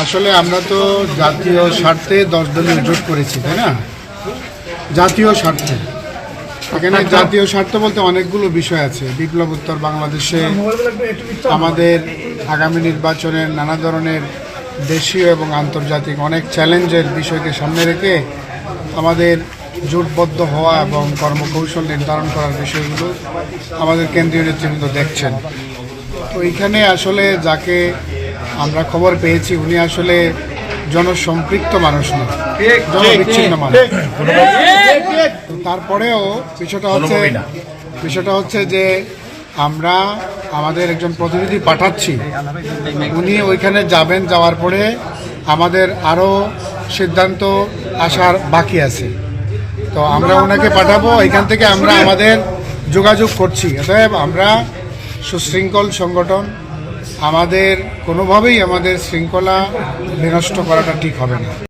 আসলে আমরা তো জাতীয় স্বার্থে 10 দলীয় জোট করেছি, তাই না? জাতীয় স্বার্থে, এখানে জাতীয় স্বার্থ বলতে অনেকগুলো বিষয় আছে। বিপ্লবোত্তর বাংলাদেশে আমাদের আগামী নির্বাচনের নানা ধরনের দেশীয় এবং আন্তর্জাতিক অনেক চ্যালেঞ্জের বিষয়কে সামনে রেখে আমাদের জোটবদ্ধ হওয়া এবং কর্মকৌশল নির্ধারণ করার বিষয়গুলো আমাদের কেন্দ্রীয় নেতৃবৃন্দ দেখছেন। তো এইখানে আসলে যাকে আমরা খবর পেয়েছি উনি আসলে জনসম্পৃক্ত মানুষ না, জনবিচ্ছিন্ন মানুষ। তারপরেও বিষয়টা হচ্ছে যে আমরা আমাদের একজন প্রতিনিধি পাঠাচ্ছি, উনি ওইখানে যাবেন, যাওয়ার পরে আমাদের আরও সিদ্ধান্ত আসার বাকি আছে। তো আমরা ওনাকে পাঠাবো, এখান থেকে আমরা আমাদের যোগাযোগ করছি। অতএব আমরা সুশৃঙ্খল সংগঠন, আমাদের কোনোভাবেই আমাদের শৃঙ্খলা বিনষ্ট করাটা ঠিক হবে না।